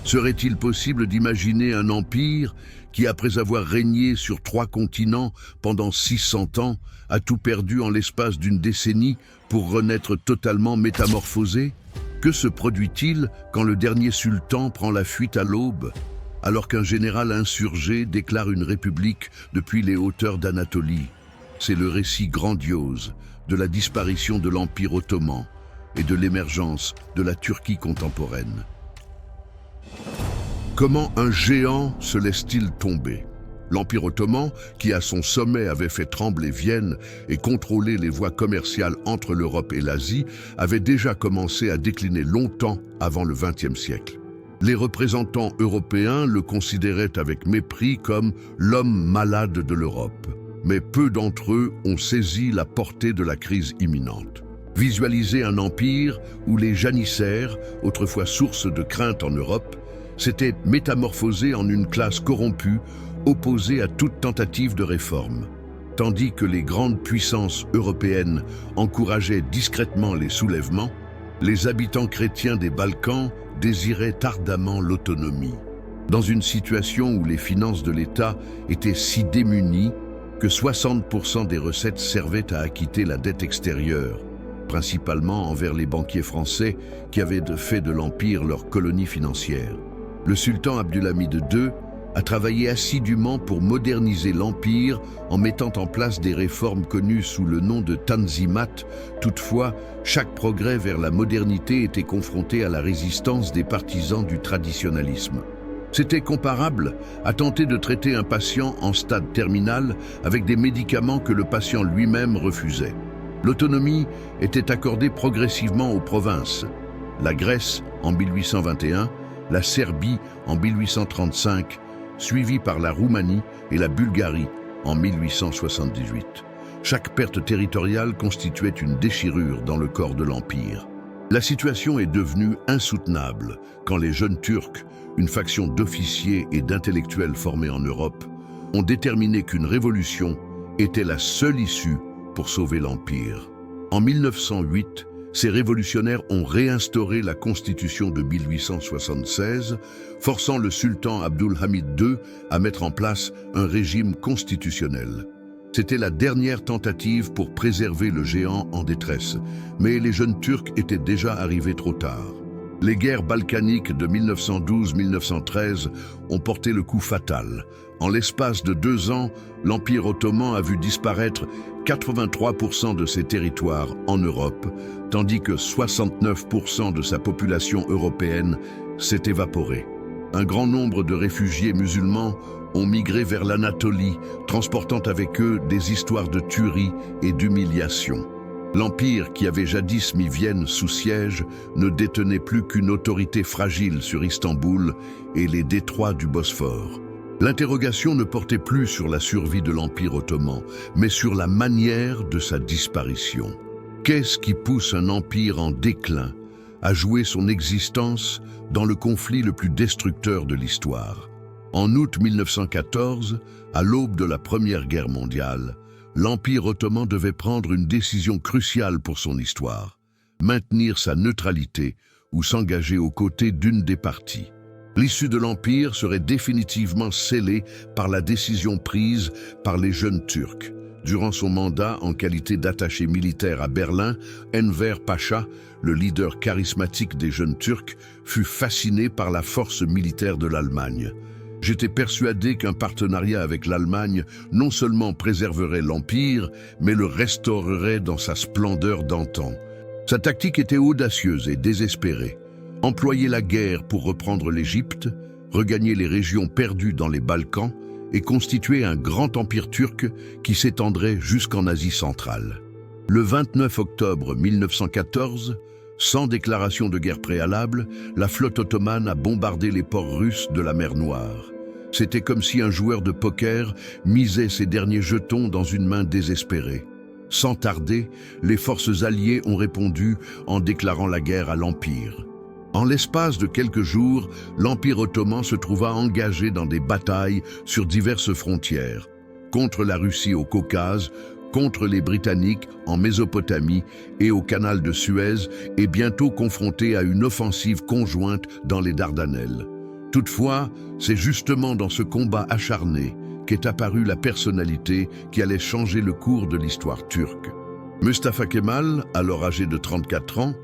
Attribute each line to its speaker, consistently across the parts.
Speaker 1: Serait-il possible d'imaginer un empire qui, après avoir régné sur 3 continents pendant 600 ans, a tout perdu en l'espace d'une décennie pour renaître totalement métamorphosé? Que se produit-il quand le dernier sultan prend la fuite à l'aube, alors qu'un général insurgé déclare une république depuis les hauteurs d'Anatolie? C'est le récit grandiose de la disparition de l'Empire ottoman et de l'émergence de la Turquie contemporaine. Comment un géant se laisse-t-il tomber? L'Empire ottoman, qui à son sommet avait fait trembler Vienne et contrôlé les voies commerciales entre l'Europe et l'Asie, avait déjà commencé à décliner longtemps avant le XXe siècle. Les représentants européens le considéraient avec mépris comme l'homme malade de l'Europe. Mais peu d'entre eux ont saisi la portée de la crise imminente. Visualiser un empire où les janissaires, autrefois source de crainte en Europe, s'étaient métamorphosés en une classe corrompue, opposée à toute tentative de réforme. Tandis que les grandes puissances européennes encourageaient discrètement les soulèvements, les habitants chrétiens des Balkans désiraient ardemment l'autonomie. Dans une situation où les finances de l'État étaient si démunies que 60% des recettes servaient à acquitter la dette extérieure, principalement envers les banquiers français qui avaient fait de l'Empire leur colonie financière. Le sultan Abdulhamid II a travaillé assidûment pour moderniser l'Empire en mettant en place des réformes connues sous le nom de Tanzimat. Toutefois, chaque progrès vers la modernité était confronté à la résistance des partisans du traditionnalisme. C'était comparable à tenter de traiter un patient en stade terminal avec des médicaments que le patient lui-même refusait. L'autonomie était accordée progressivement aux provinces. La Grèce en 1821, la Serbie en 1835, suivie par la Roumanie et la Bulgarie en 1878. Chaque perte territoriale constituait une déchirure dans le corps de l'Empire. La situation est devenue insoutenable quand les jeunes Turcs, une faction d'officiers et d'intellectuels formés en Europe, ont déterminé qu'une révolution était la seule issue pour sauver l'Empire. En 1908, ces révolutionnaires ont réinstauré la constitution de 1876, forçant le sultan Abdulhamid II à mettre en place un régime constitutionnel. C'était la dernière tentative pour préserver le géant en détresse, mais les jeunes Turcs étaient déjà arrivés trop tard. Les guerres balkaniques de 1912-1913 ont porté le coup fatal. En l'espace de 2 ans, l'Empire ottoman a vu disparaître 83% de ses territoires en Europe, tandis que 69% de sa population européenne s'est évaporée. Un grand nombre de réfugiés musulmans ont migré vers l'Anatolie, transportant avec eux des histoires de tueries et d'humiliation. L'Empire, qui avait jadis mis Vienne sous siège, ne détenait plus qu'une autorité fragile sur Istanbul et les détroits du Bosphore. L'interrogation ne portait plus sur la survie de l'Empire ottoman, mais sur la manière de sa disparition. Qu'est-ce qui pousse un empire en déclin à jouer son existence dans le conflit le plus destructeur de l'histoire? En août 1914, à l'aube de la Première Guerre mondiale, l'Empire ottoman devait prendre une décision cruciale pour son histoire, maintenir sa neutralité ou s'engager aux côtés d'une des parties. L'issue de l'Empire serait définitivement scellée par la décision prise par les jeunes Turcs. Durant son mandat en qualité d'attaché militaire à Berlin, Enver Pacha, le leader charismatique des jeunes Turcs, fut fasciné par la force militaire de l'Allemagne. J'étais persuadé qu'un partenariat avec l'Allemagne non seulement préserverait l'Empire, mais le restaurerait dans sa splendeur d'antan. Sa tactique était audacieuse et désespérée. Employer la guerre pour reprendre l'Égypte, regagner les régions perdues dans les Balkans et constituer un grand empire turc qui s'étendrait jusqu'en Asie centrale. Le 29 octobre 1914, sans déclaration de guerre préalable, la flotte ottomane a bombardé les ports russes de la mer Noire. C'était comme si un joueur de poker misait ses derniers jetons dans une main désespérée. Sans tarder, les forces alliées ont répondu en déclarant la guerre à l'Empire. En l'espace de quelques jours, l'Empire ottoman se trouva engagé dans des batailles sur diverses frontières, contre la Russie au Caucase, contre les Britanniques en Mésopotamie et au canal de Suez, et bientôt confronté à une offensive conjointe dans les Dardanelles. Toutefois, c'est justement dans ce combat acharné qu'est apparue la personnalité qui allait changer le cours de l'histoire turque. Mustafa Kemal, alors âgé de 34 ans,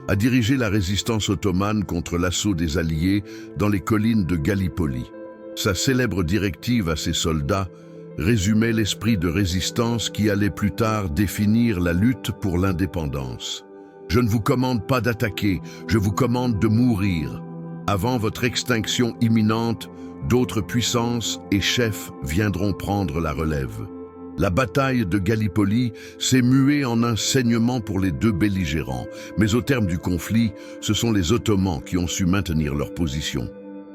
Speaker 1: a dirigé la résistance ottomane contre l'assaut des Alliés dans les collines de Gallipoli. Sa célèbre directive à ses soldats résumait l'esprit de résistance qui allait plus tard définir la lutte pour l'indépendance. « Je ne vous commande pas d'attaquer, je vous commande de mourir. Avant votre extinction imminente, d'autres puissances et chefs viendront prendre la relève. » La bataille de Gallipoli s'est muée en un saignement pour les deux belligérants, mais au terme du conflit, ce sont les Ottomans qui ont su maintenir leur position.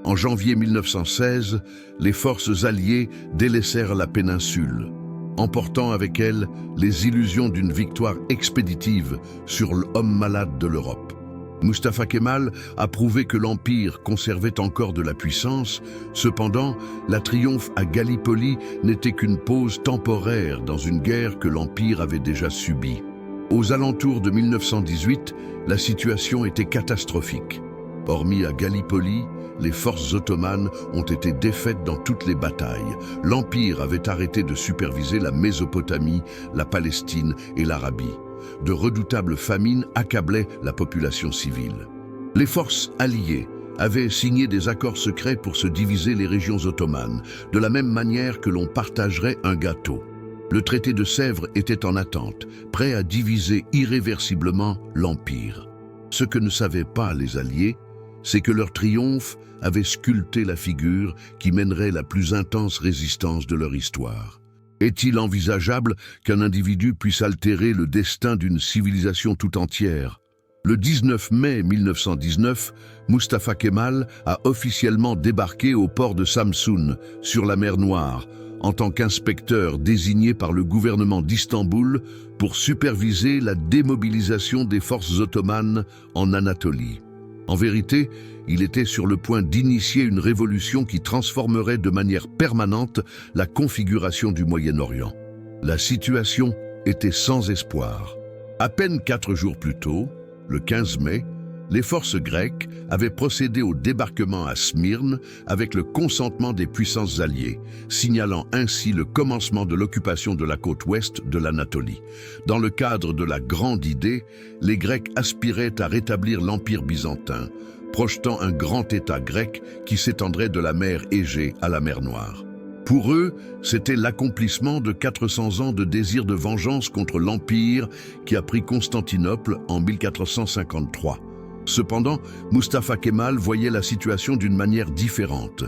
Speaker 1: En janvier 1916, les forces alliées délaissèrent la péninsule, emportant avec elles les illusions d'une victoire expéditive sur l'homme malade de l'Europe. Mustafa Kemal a prouvé que l'Empire conservait encore de la puissance. Cependant, la triomphe à Gallipoli n'était qu'une pause temporaire dans une guerre que l'Empire avait déjà subie. Aux alentours de 1918, la situation était catastrophique. Hormis à Gallipoli, les forces ottomanes ont été défaites dans toutes les batailles. L'Empire avait arrêté de superviser la Mésopotamie, la Palestine et l'Arabie. De redoutables famines accablaient la population civile. Les forces alliées avaient signé des accords secrets pour se diviser les régions ottomanes, de la même manière que l'on partagerait un gâteau. Le traité de Sèvres était en attente, prêt à diviser irréversiblement l'Empire. Ce que ne savaient pas les Alliés, c'est que leur triomphe avait sculpté la figure qui mènerait la plus intense résistance de leur histoire. Est-il envisageable qu'un individu puisse altérer le destin d'une civilisation tout entière? Le 19 mai 1919, Mustafa Kemal a officiellement débarqué au port de Samsun, sur la mer Noire, en tant qu'inspecteur désigné par le gouvernement d'Istanbul pour superviser la démobilisation des forces ottomanes en Anatolie. En vérité, il était sur le point d'initier une révolution qui transformerait de manière permanente la configuration du Moyen-Orient. La situation était sans espoir. À peine 4 jours plus tôt, le 15 mai, les forces grecques avaient procédé au débarquement à Smyrne avec le consentement des puissances alliées, signalant ainsi le commencement de l'occupation de la côte ouest de l'Anatolie. Dans le cadre de la Grande Idée, les Grecs aspiraient à rétablir l'Empire byzantin, projetant un grand État grec qui s'étendrait de la mer Égée à la mer Noire. Pour eux, c'était l'accomplissement de 400 ans de désir de vengeance contre l'Empire qui a pris Constantinople en 1453. Cependant, Mustafa Kemal voyait la situation d'une manière différente.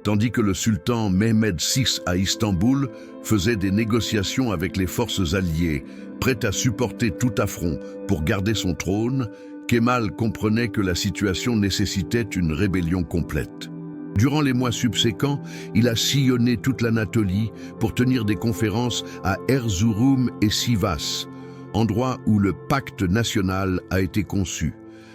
Speaker 1: Tandis que le sultan Mehmed VI à Istanbul faisait des négociations avec les forces alliées, prêt à supporter tout affront pour garder son trône, Kemal comprenait que la situation nécessitait une rébellion complète. Durant les mois subséquents, il a sillonné toute l'Anatolie pour tenir des conférences à Erzurum et Sivas, endroits où le pacte national a été conçu.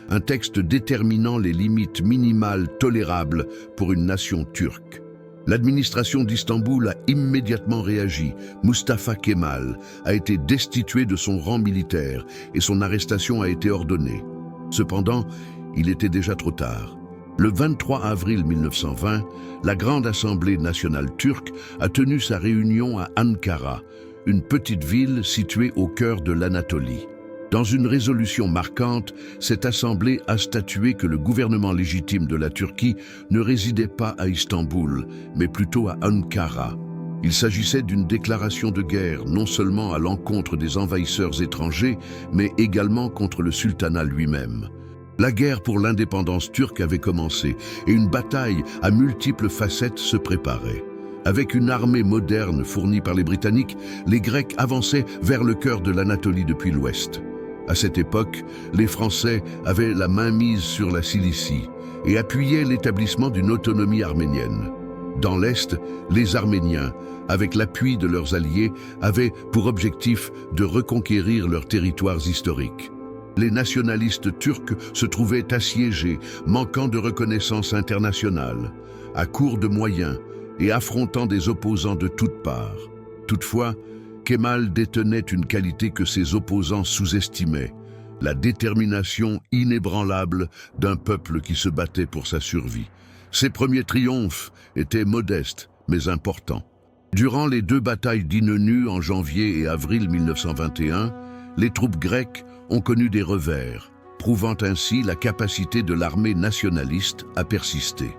Speaker 1: Un texte déterminant les limites minimales tolérables pour une nation turque. L'administration d'Istanbul a immédiatement réagi. Mustafa Kemal a été destitué de son rang militaire et son arrestation a été ordonnée. Cependant, il était déjà trop tard. Le 23 avril 1920, la Grande Assemblée nationale turque a tenu sa réunion à Ankara, une petite ville située au cœur de l'Anatolie. Dans une résolution marquante, cette assemblée a statué que le gouvernement légitime de la Turquie ne résidait pas à Istanbul, mais plutôt à Ankara. Il s'agissait d'une déclaration de guerre non seulement à l'encontre des envahisseurs étrangers, mais également contre le sultanat lui-même. La guerre pour l'indépendance turque avait commencé et une bataille à multiples facettes se préparait. Avec une armée moderne fournie par les Britanniques, les Grecs avançaient vers le cœur de l'Anatolie depuis l'ouest. À cette époque, les Français avaient la main mise sur la Cilicie et appuyaient l'établissement d'une autonomie arménienne. Dans l'Est, les Arméniens, avec l'appui de leurs alliés, avaient pour objectif de reconquérir leurs territoires historiques. Les nationalistes turcs se trouvaient assiégés, manquant de reconnaissance internationale, à court de moyens et affrontant des opposants de toutes parts. Toutefois, Kemal détenait une qualité que ses opposants sous-estimaient, la détermination inébranlable d'un peuple qui se battait pour sa survie. Ses premiers triomphes étaient modestes, mais importants. Durant les 2 batailles d'Innu en janvier et avril 1921, les troupes grecques ont connu des revers, prouvant ainsi la capacité de l'armée nationaliste à persister.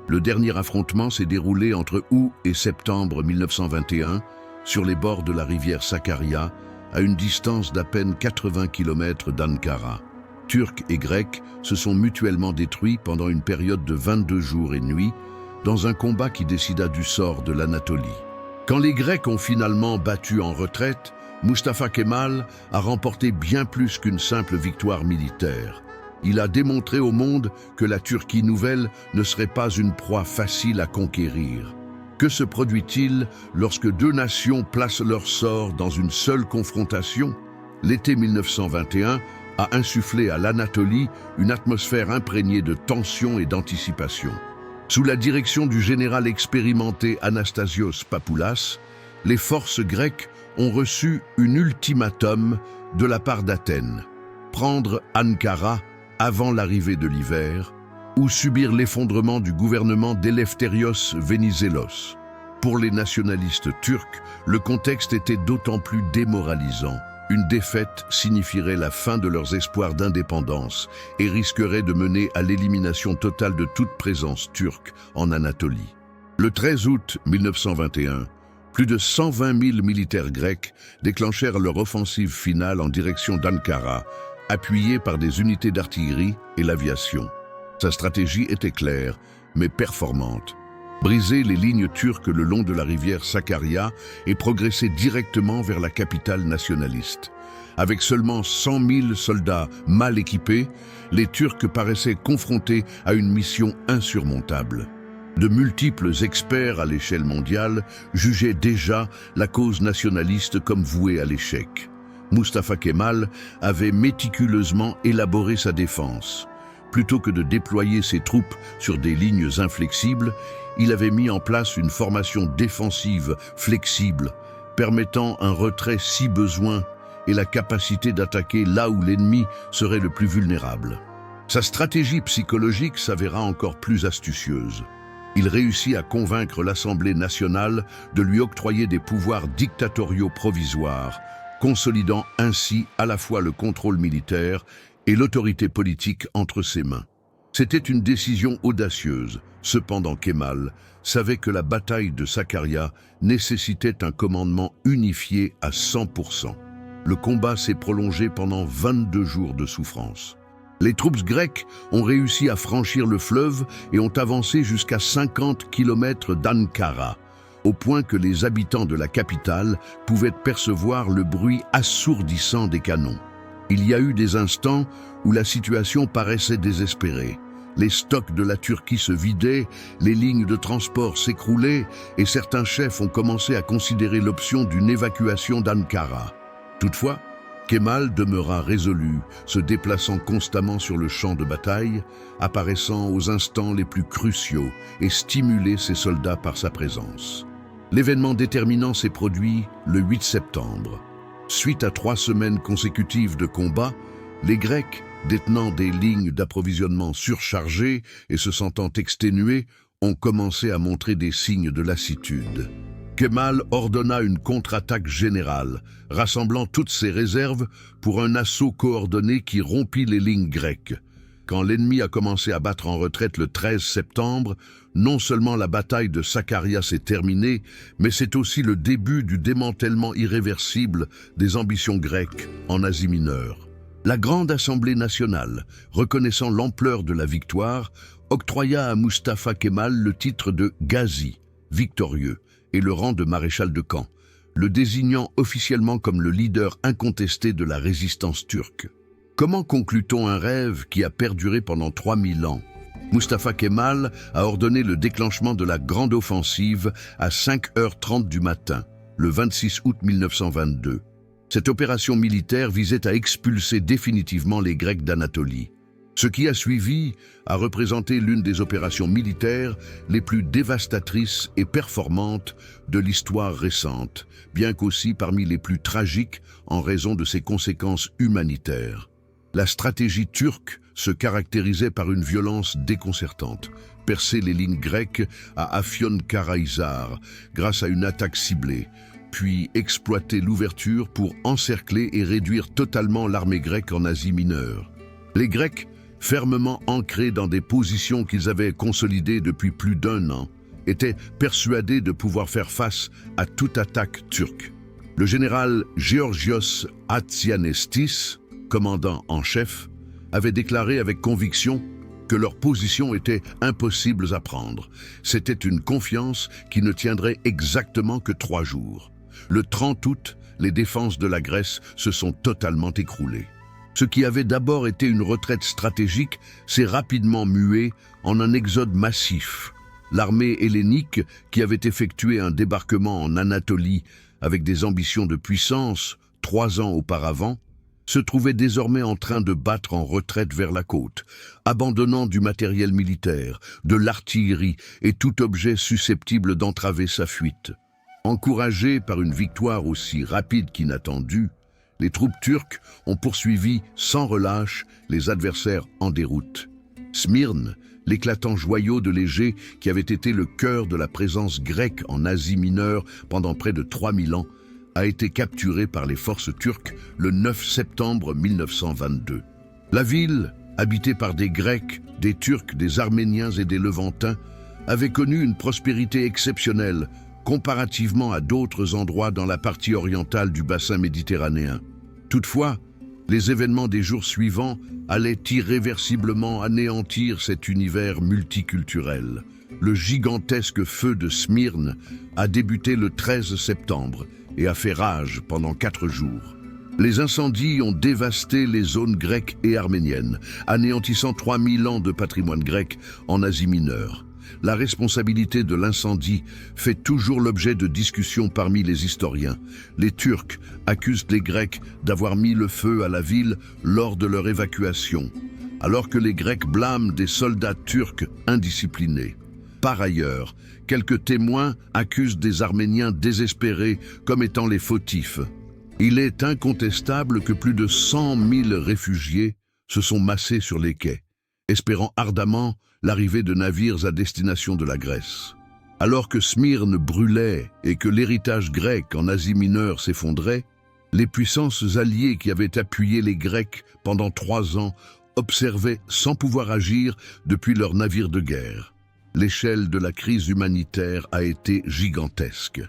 Speaker 1: Le dernier affrontement s'est déroulé entre août et septembre 1921 sur les bords de la rivière Sakarya, à une distance d'à peine 80 km d'Ankara. Turcs et Grecs se sont mutuellement détruits pendant une période de 22 jours et nuits dans un combat qui décida du sort de l'Anatolie. Quand les Grecs ont finalement battu en retraite, Mustafa Kemal a remporté bien plus qu'une simple victoire militaire. Il a démontré au monde que la Turquie nouvelle ne serait pas une proie facile à conquérir. Que se produit-il lorsque 2 nations placent leur sort dans une seule confrontation? L'été 1921 a insufflé à l'Anatolie une atmosphère imprégnée de tension et d'anticipation. Sous la direction du général expérimenté Anastasios Papoulas, les forces grecques ont reçu un ultimatum de la part d'Athènes: prendre Ankara avant l'arrivée de l'hiver, ou subir l'effondrement du gouvernement d'Elefthérios Venizelos. Pour les nationalistes turcs, le contexte était d'autant plus démoralisant. Une défaite signifierait la fin de leurs espoirs d'indépendance et risquerait de mener à l'élimination totale de toute présence turque en Anatolie. Le 13 août 1921, plus de 120 000 militaires grecs déclenchèrent leur offensive finale en direction d'Ankara, appuyés par des unités d'artillerie et l'aviation. Sa stratégie était claire, mais performante: briser les lignes turques le long de la rivière Sakarya et progresser directement vers la capitale nationaliste. Avec seulement 100 000 soldats mal équipés, les Turcs paraissaient confrontés à une mission insurmontable. De multiples experts à l'échelle mondiale jugeaient déjà la cause nationaliste comme vouée à l'échec. Mustafa Kemal avait méticuleusement élaboré sa défense. Plutôt que de déployer ses troupes sur des lignes inflexibles, il avait mis en place une formation défensive flexible, permettant un retrait si besoin et la capacité d'attaquer là où l'ennemi serait le plus vulnérable. Sa stratégie psychologique s'avéra encore plus astucieuse. Il réussit à convaincre l'Assemblée nationale de lui octroyer des pouvoirs dictatoriaux provisoires, consolidant ainsi à la fois le contrôle militaire et l'autorité politique entre ses mains. C'était une décision audacieuse. Cependant, Kemal savait que la bataille de Sakarya nécessitait un commandement unifié à 100%. Le combat s'est prolongé pendant 22 jours de souffrance. Les troupes grecques ont réussi à franchir le fleuve et ont avancé jusqu'à 50 km d'Ankara, au point que les habitants de la capitale pouvaient percevoir le bruit assourdissant des canons. Il y a eu des instants où la situation paraissait désespérée. Les stocks de la Turquie se vidaient, les lignes de transport s'écroulaient et certains chefs ont commencé à considérer l'option d'une évacuation d'Ankara. Toutefois, Kemal demeura résolu, se déplaçant constamment sur le champ de bataille, apparaissant aux instants les plus cruciaux et stimulait ses soldats par sa présence. L'événement déterminant s'est produit le 8 septembre. Suite à 3 semaines consécutives de combats, les Grecs, détenant des lignes d'approvisionnement surchargées et se sentant exténués, ont commencé à montrer des signes de lassitude. Kemal ordonna une contre-attaque générale, rassemblant toutes ses réserves pour un assaut coordonné qui rompit les lignes grecques. Quand l'ennemi a commencé à battre en retraite le 13 septembre, non seulement la bataille de Sakarya s'est terminée, mais c'est aussi le début du démantèlement irréversible des ambitions grecques en Asie mineure. La Grande Assemblée nationale, reconnaissant l'ampleur de la victoire, octroya à Mustafa Kemal le titre de Gazi, victorieux, et le rang de maréchal de camp, le désignant officiellement comme le leader incontesté de la résistance turque. Comment conclut-on un rêve qui a perduré pendant 3000 ans? Mustafa Kemal a ordonné le déclenchement de la grande offensive à 5h30 du matin, le 26 août 1922. Cette opération militaire visait à expulser définitivement les Grecs d'Anatolie. Ce qui a suivi a représenté l'une des opérations militaires les plus dévastatrices et performantes de l'histoire récente, bien qu'aussi parmi les plus tragiques en raison de ses conséquences humanitaires. La stratégie turque se caractérisait par une violence déconcertante. Percer les lignes grecques à Afyonkarahisar grâce à une attaque ciblée, puis exploiter l'ouverture pour encercler et réduire totalement l'armée grecque en Asie mineure. Les Grecs, fermement ancrés dans des positions qu'ils avaient consolidées depuis plus d'1 an, étaient persuadés de pouvoir faire face à toute attaque turque. Le général Georgios Hatzianestis, commandant en chef, avait déclaré avec conviction que leurs positions étaient impossibles à prendre. C'était une confiance qui ne tiendrait exactement que 3 jours. Le 30 août, les défenses de la Grèce se sont totalement écroulées. Ce qui avait d'abord été une retraite stratégique s'est rapidement mué en un exode massif. L'armée hellénique, qui avait effectué un débarquement en Anatolie avec des ambitions de puissance 3 ans auparavant, se trouvait désormais en train de battre en retraite vers la côte, abandonnant du matériel militaire, de l'artillerie et tout objet susceptible d'entraver sa fuite. Encouragées par une victoire aussi rapide qu'inattendue, les troupes turques ont poursuivi sans relâche les adversaires en déroute. Smyrne, l'éclatant joyau de l'Égée qui avait été le cœur de la présence grecque en Asie mineure pendant près de 3000 ans, a été capturée par les forces turques le 9 septembre 1922. La ville, habitée par des Grecs, des Turcs, des Arméniens et des Levantins, avait connu une prospérité exceptionnelle comparativement à d'autres endroits dans la partie orientale du bassin méditerranéen. Toutefois, les événements des jours suivants allaient irréversiblement anéantir cet univers multiculturel. Le gigantesque feu de Smyrne a débuté le 13 septembre et a fait rage pendant 4 jours. Les incendies ont dévasté les zones grecques et arméniennes, anéantissant 3000 ans de patrimoine grec en Asie mineure. La responsabilité de l'incendie fait toujours l'objet de discussions parmi les historiens. Les Turcs accusent les Grecs d'avoir mis le feu à la ville lors de leur évacuation, alors que les Grecs blâment des soldats turcs indisciplinés. Par ailleurs, quelques témoins accusent des Arméniens désespérés comme étant les fautifs. Il est incontestable que plus de 100 000 réfugiés se sont massés sur les quais, espérant ardemment l'arrivée de navires à destination de la Grèce. Alors que Smyrne brûlait et que l'héritage grec en Asie mineure s'effondrait, les puissances alliées qui avaient appuyé les Grecs pendant 3 ans observaient sans pouvoir agir depuis leurs navires de guerre. L'échelle de la crise humanitaire a été gigantesque.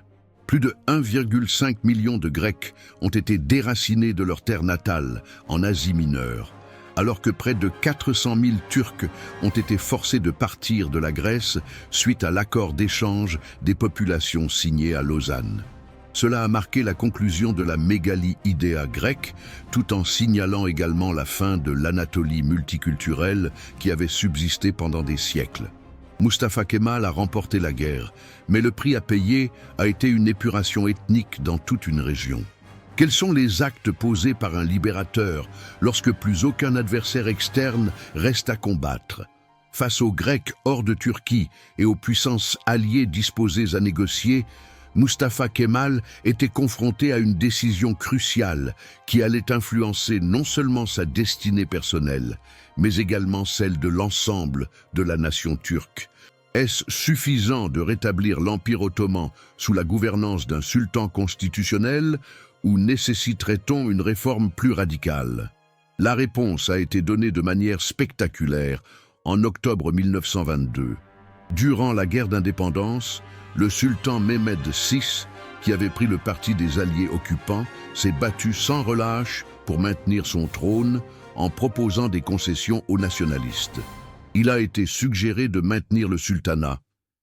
Speaker 1: Plus de 1,5 million de Grecs ont été déracinés de leur terre natale, en Asie mineure, alors que près de 400 000 Turcs ont été forcés de partir de la Grèce suite à l'accord d'échange des populations signé à Lausanne. Cela a marqué la conclusion de la mégalie-idéa grecque, tout en signalant également la fin de l'Anatolie multiculturelle qui avait subsisté pendant des siècles. Mustafa Kemal a remporté la guerre, mais le prix à payer a été une épuration ethnique dans toute une région. Quels sont les actes posés par un libérateur lorsque plus aucun adversaire externe reste à combattre? Face aux Grecs hors de Turquie et aux puissances alliées disposées à négocier, Mustafa Kemal était confronté à une décision cruciale qui allait influencer non seulement sa destinée personnelle, mais également celle de l'ensemble de la nation turque. Est-ce suffisant de rétablir l'Empire ottoman sous la gouvernance d'un sultan constitutionnel ou nécessiterait-on une réforme plus radicale? La réponse a été donnée de manière spectaculaire en octobre 1922. Durant la guerre d'indépendance, le sultan Mehmed VI, qui avait pris le parti des alliés occupants, s'est battu sans relâche pour maintenir son trône en proposant des concessions aux nationalistes. Il a été suggéré de maintenir le sultanat,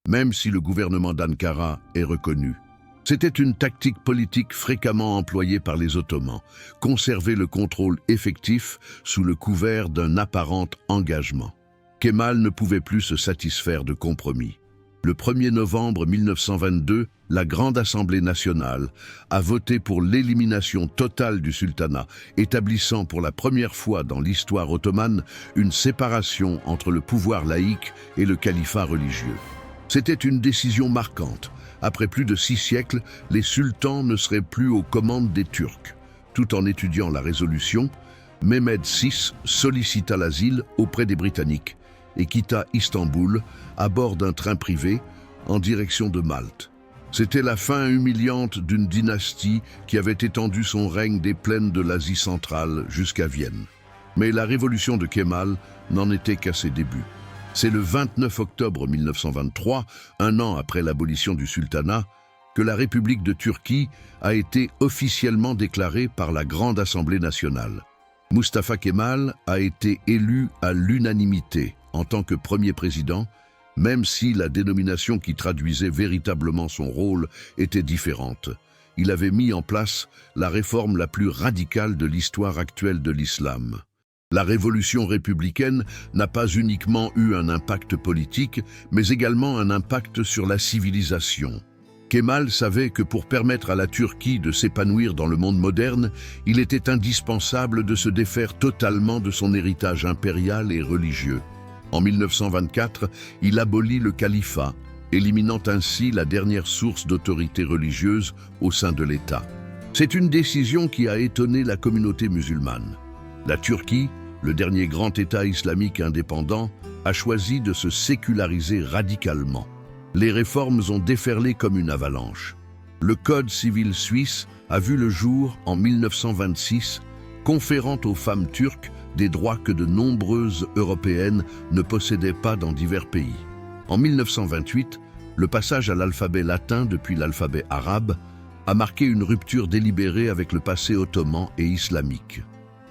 Speaker 1: même si le gouvernement d'Ankara est reconnu. C'était une tactique politique fréquemment employée par les Ottomans, conserver le contrôle effectif sous le couvert d'un apparent engagement. Kemal ne pouvait plus se satisfaire de compromis. Le 1er novembre 1922, la Grande Assemblée nationale a voté pour l'élimination totale du sultanat, établissant pour la première fois dans l'histoire ottomane une séparation entre le pouvoir laïque et le califat religieux. C'était une décision marquante. Après plus de 6 siècles, les sultans ne seraient plus aux commandes des Turcs. Tout en étudiant la résolution, Mehmed VI sollicita l'asile auprès des Britanniques et quitta Istanbul à bord d'un train privé en direction de Malte. C'était la fin humiliante d'une dynastie qui avait étendu son règne des plaines de l'Asie centrale jusqu'à Vienne. Mais la révolution de Kemal n'en était qu'à ses débuts. C'est le 29 octobre 1923, un an après l'abolition du sultanat, que la République de Turquie a été officiellement déclarée par la Grande Assemblée nationale. Mustafa Kemal a été élu à l'unanimité en tant que premier président, même si la dénomination qui traduisait véritablement son rôle était différente. Il avait mis en place la réforme la plus radicale de l'histoire actuelle de l'islam. La révolution républicaine n'a pas uniquement eu un impact politique, mais également un impact sur la civilisation. Kemal savait que pour permettre à la Turquie de s'épanouir dans le monde moderne, il était indispensable de se défaire totalement de son héritage impérial et religieux. En 1924, il abolit le califat, éliminant ainsi la dernière source d'autorité religieuse au sein de l'État. C'est une décision qui a étonné la communauté musulmane. La Turquie, le dernier grand État islamique indépendant, a choisi de se séculariser radicalement. Les réformes ont déferlé comme une avalanche. Le Code civil suisse a vu le jour en 1926, conférant aux femmes turques des droits que de nombreuses Européennes ne possédaient pas dans divers pays. En 1928, le passage à l'alphabet latin depuis l'alphabet arabe a marqué une rupture délibérée avec le passé ottoman et islamique.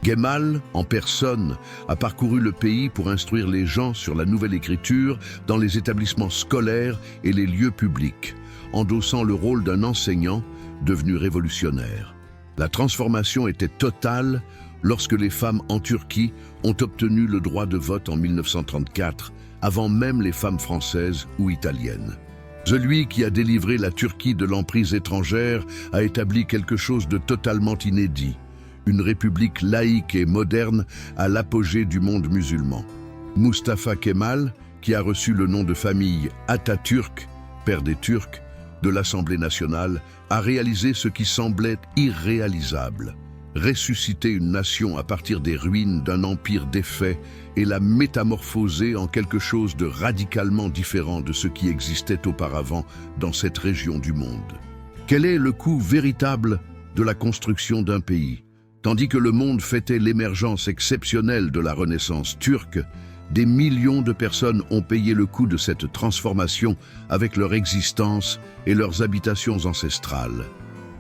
Speaker 1: Kemal, en personne, a parcouru le pays pour instruire les gens sur la nouvelle écriture dans les établissements scolaires et les lieux publics, endossant le rôle d'un enseignant devenu révolutionnaire. La transformation était totale lorsque les femmes en Turquie ont obtenu le droit de vote en 1934, avant même les femmes françaises ou italiennes. Celui qui a délivré la Turquie de l'emprise étrangère a établi quelque chose de totalement inédit, une république laïque et moderne à l'apogée du monde musulman. Mustafa Kemal, qui a reçu le nom de famille Atatürk, père des Turcs, de l'Assemblée nationale, a réalisé ce qui semblait irréalisable: ressusciter une nation à partir des ruines d'un empire défait et la métamorphoser en quelque chose de radicalement différent de ce qui existait auparavant dans cette région du monde. Quel est le coût véritable de la construction d'un pays? Tandis que le monde fêtait l'émergence exceptionnelle de la Renaissance turque, des millions de personnes ont payé le coût de cette transformation avec leur existence et leurs habitations ancestrales.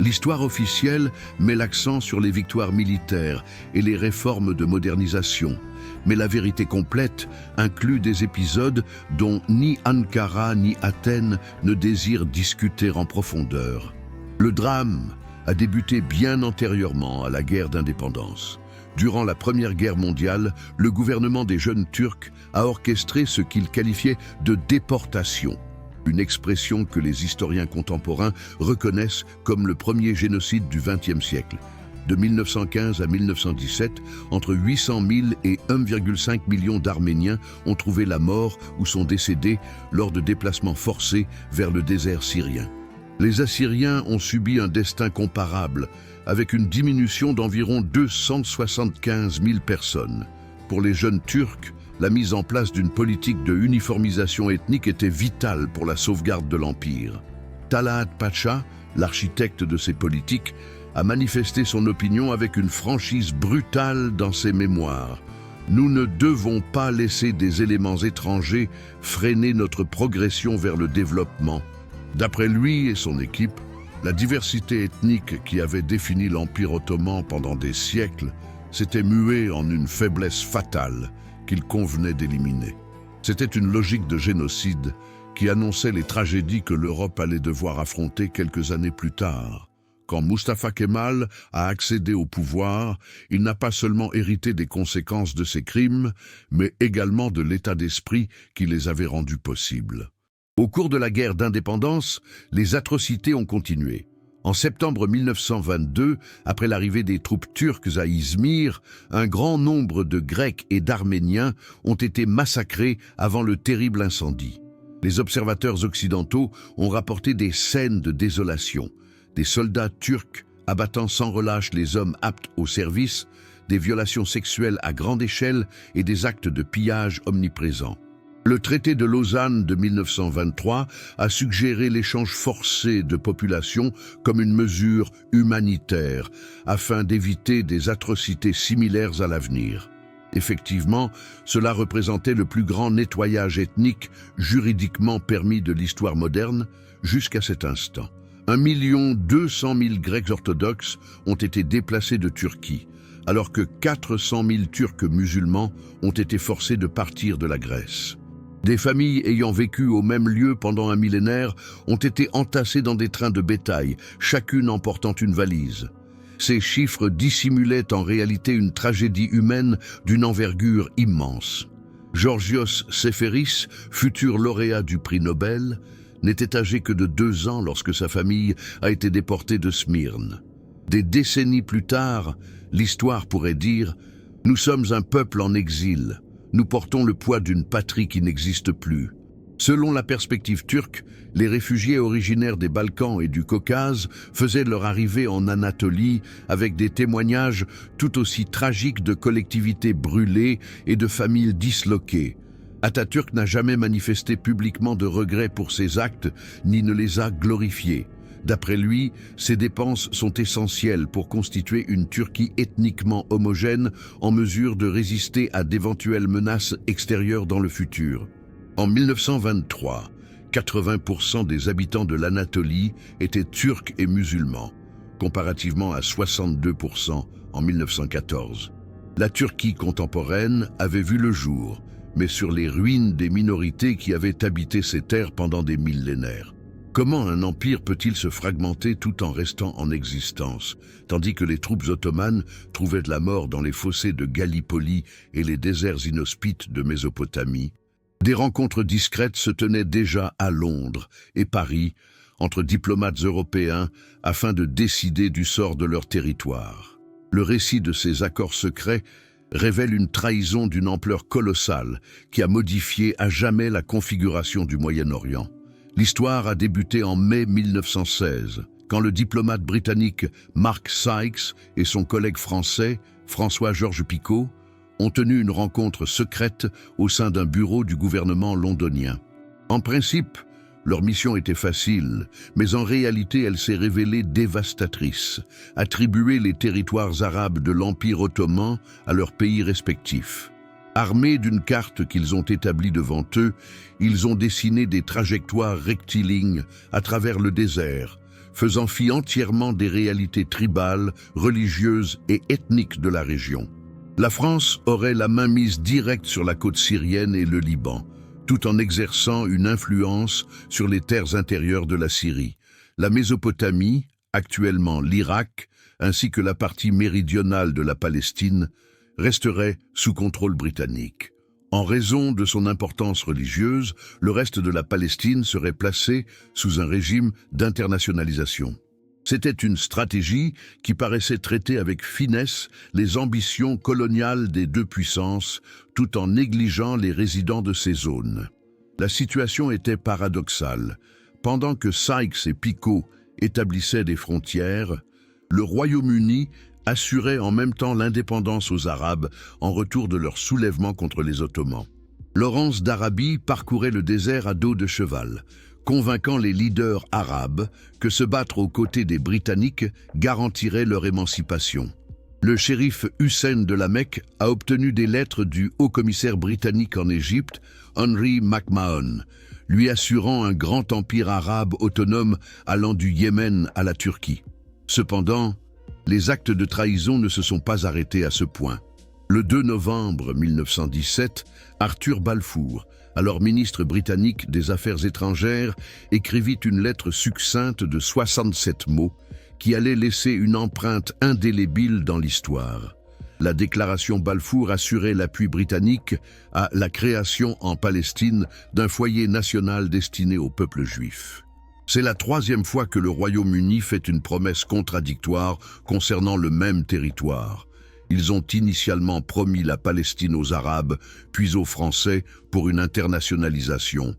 Speaker 1: L'histoire officielle met l'accent sur les victoires militaires et les réformes de modernisation, mais la vérité complète inclut des épisodes dont ni Ankara ni Athènes ne désirent discuter en profondeur. Le drame a débuté bien antérieurement à la guerre d'indépendance. Durant la Première Guerre mondiale, le gouvernement des jeunes Turcs a orchestré ce qu'il qualifiait de déportation, une expression que les historiens contemporains reconnaissent comme le premier génocide du XXe siècle. De 1915 à 1917, entre 800 000 et 1,5 million d'Arméniens ont trouvé la mort ou sont décédés lors de déplacements forcés vers le désert syrien. Les Assyriens ont subi un destin comparable, avec une diminution d'environ 275 000 personnes. Pour les jeunes Turcs, la mise en place d'une politique de uniformisation ethnique était vitale pour la sauvegarde de l'Empire. Talat Pacha, l'architecte de ces politiques, a manifesté son opinion avec une franchise brutale dans ses mémoires. « Nous ne devons pas laisser des éléments étrangers freiner notre progression vers le développement. » D'après lui et son équipe, la diversité ethnique qui avait défini l'Empire ottoman pendant des siècles s'était muée en une faiblesse fatale qu'il convenait d'éliminer. C'était une logique de génocide qui annonçait les tragédies que l'Europe allait devoir affronter quelques années plus tard. Quand Mustafa Kemal a accédé au pouvoir, il n'a pas seulement hérité des conséquences de ses crimes, mais également de l'état d'esprit qui les avait rendus possibles. Au cours de la guerre d'indépendance, les atrocités ont continué. En septembre 1922, après l'arrivée des troupes turques à Izmir, un grand nombre de Grecs et d'Arméniens ont été massacrés avant le terrible incendie. Les observateurs occidentaux ont rapporté des scènes de désolation, des soldats turcs abattant sans relâche les hommes aptes au service, des violations sexuelles à grande échelle et des actes de pillage omniprésents. Le traité de Lausanne de 1923 a suggéré l'échange forcé de populations comme une mesure humanitaire afin d'éviter des atrocités similaires à l'avenir. Effectivement, cela représentait le plus grand nettoyage ethnique juridiquement permis de l'histoire moderne jusqu'à cet instant. 1 200 000 Grecs orthodoxes ont été déplacés de Turquie, alors que 400 000 Turcs musulmans ont été forcés de partir de la Grèce. Des familles ayant vécu au même lieu pendant un millénaire ont été entassées dans des trains de bétail, chacune emportant une valise. Ces chiffres dissimulaient en réalité une tragédie humaine d'une envergure immense. Georgios Seferis, futur lauréat du prix Nobel, n'était âgé que de 2 ans lorsque sa famille a été déportée de Smyrne. Des décennies plus tard, l'histoire pourrait dire « Nous sommes un peuple en exil. Nous portons le poids d'une patrie qui n'existe plus. » Selon la perspective turque, les réfugiés originaires des Balkans et du Caucase faisaient leur arrivée en Anatolie avec des témoignages tout aussi tragiques de collectivités brûlées et de familles disloquées. Atatürk n'a jamais manifesté publiquement de regret pour ses actes, ni ne les a glorifiés. D'après lui, ces dépenses sont essentielles pour constituer une Turquie ethniquement homogène en mesure de résister à d'éventuelles menaces extérieures dans le futur. En 1923, 80% des habitants de l'Anatolie étaient turcs et musulmans, comparativement à 62% en 1914. La Turquie contemporaine avait vu le jour, mais sur les ruines des minorités qui avaient habité ces terres pendant des millénaires. Comment un empire peut-il se fragmenter tout en restant en existence, tandis que les troupes ottomanes trouvaient de la mort dans les fossés de Gallipoli et les déserts inhospites de Mésopotamie? Des rencontres discrètes se tenaient déjà à Londres et Paris, entre diplomates européens, afin de décider du sort de leur territoire. Le récit de ces accords secrets révèle une trahison d'une ampleur colossale qui a modifié à jamais la configuration du Moyen-Orient. L'histoire a débuté en mai 1916, quand le diplomate britannique Mark Sykes et son collègue français, François-Georges Picot, ont tenu une rencontre secrète au sein d'un bureau du gouvernement londonien. En principe, leur mission était facile, mais en réalité elle s'est révélée dévastatrice, attribuer les territoires arabes de l'Empire ottoman à leurs pays respectifs. Armés d'une carte qu'ils ont établie devant eux, ils ont dessiné des trajectoires rectilignes à travers le désert, faisant fi entièrement des réalités tribales, religieuses et ethniques de la région. La France aurait la main mise directe sur la côte syrienne et le Liban, tout en exerçant une influence sur les terres intérieures de la Syrie. La Mésopotamie, actuellement l'Irak, ainsi que la partie méridionale de la Palestine, resterait sous contrôle britannique. En raison de son importance religieuse, le reste de la Palestine serait placé sous un régime d'internationalisation. C'était une stratégie qui paraissait traiter avec finesse les ambitions coloniales des deux puissances, tout en négligeant les résidents de ces zones. La situation était paradoxale. Pendant que Sykes et Picot établissaient des frontières, le Royaume-Uni assurait en même temps l'indépendance aux Arabes en retour de leur soulèvement contre les Ottomans. Laurence d'Arabie parcourait le désert à dos de cheval, convainquant les leaders arabes que se battre aux côtés des Britanniques garantirait leur émancipation. Le shérif Hussein de la Mecque a obtenu des lettres du haut-commissaire britannique en Égypte, Henry McMahon, lui assurant un grand empire arabe autonome allant du Yémen à la Turquie. Cependant, les actes de trahison ne se sont pas arrêtés à ce point. Le 2 novembre 1917, Arthur Balfour, alors ministre britannique des Affaires étrangères, écrivit une lettre succincte de 67 mots qui allait laisser une empreinte indélébile dans l'histoire. La déclaration Balfour assurait l'appui britannique à la création en Palestine d'un foyer national destiné au peuple juif. C'est la 3e fois que le Royaume-Uni fait une promesse contradictoire concernant le même territoire. Ils ont initialement promis la Palestine aux Arabes, puis aux Français pour une internationalisation,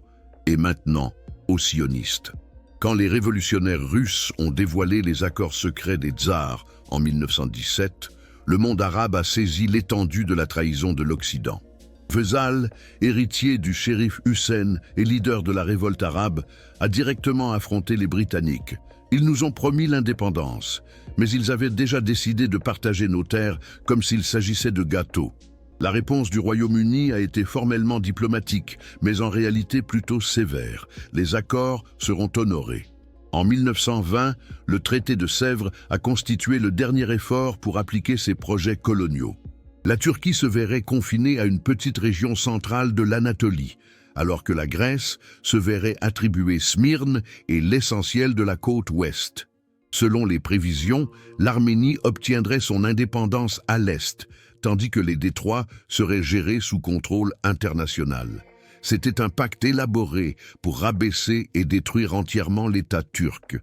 Speaker 1: et maintenant aux sionistes. Quand les révolutionnaires russes ont dévoilé les accords secrets des tsars en 1917, le monde arabe a saisi l'étendue de la trahison de l'Occident. Faisal, héritier du shérif Hussein et leader de la révolte arabe, a directement affronté les Britanniques. Ils nous ont promis l'indépendance, mais ils avaient déjà décidé de partager nos terres comme s'il s'agissait de gâteaux. La réponse du Royaume-Uni a été formellement diplomatique, mais en réalité plutôt sévère. Les accords seront honorés. En 1920, le traité de Sèvres a constitué le dernier effort pour appliquer ses projets coloniaux. La Turquie se verrait confinée à une petite région centrale de l'Anatolie, alors que la Grèce se verrait attribuer Smyrne et l'essentiel de la côte ouest. Selon les prévisions, l'Arménie obtiendrait son indépendance à l'est, tandis que les détroits seraient gérés sous contrôle international. C'était un pacte élaboré pour rabaisser et détruire entièrement l'État turc.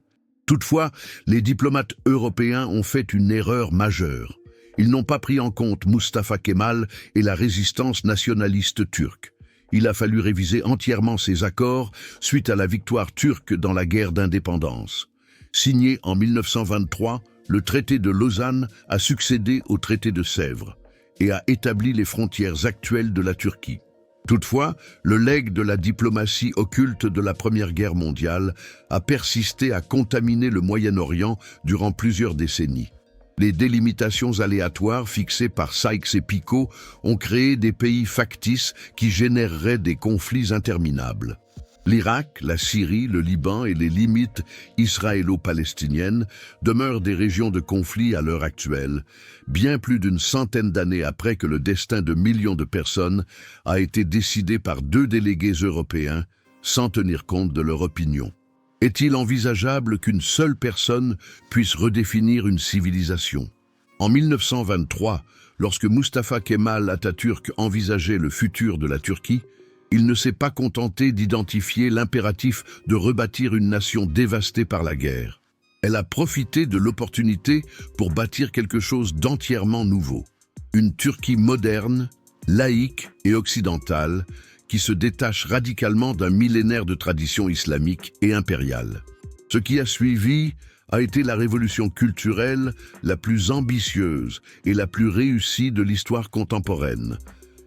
Speaker 1: Toutefois, les diplomates européens ont fait une erreur majeure. Ils n'ont pas pris en compte Mustafa Kemal et la résistance nationaliste turque. Il a fallu réviser entièrement ces accords suite à la victoire turque dans la guerre d'indépendance. Signé en 1923, le traité de Lausanne a succédé au traité de Sèvres et a établi les frontières actuelles de la Turquie. Toutefois, le legs de la diplomatie occulte de la Première Guerre mondiale a persisté à contaminer le Moyen-Orient durant plusieurs décennies. Les délimitations aléatoires fixées par Sykes et Picot ont créé des pays factices qui généreraient des conflits interminables. L'Irak, la Syrie, le Liban et les limites israélo-palestiniennes demeurent des régions de conflit à l'heure actuelle, bien plus d'une centaine d'années après que le destin de millions de personnes a été décidé par 2 délégués européens sans tenir compte de leur opinion. Est-il envisageable qu'une seule personne puisse redéfinir une civilisation? En 1923, lorsque Mustafa Kemal Atatürk envisageait le futur de la Turquie, il ne s'est pas contenté d'identifier l'impératif de rebâtir une nation dévastée par la guerre. Elle a profité de l'opportunité pour bâtir quelque chose d'entièrement nouveau. Une Turquie moderne, laïque et occidentale, qui se détache radicalement d'un millénaire de tradition islamique et impériale. Ce qui a suivi a été la révolution culturelle la plus ambitieuse et la plus réussie de l'histoire contemporaine.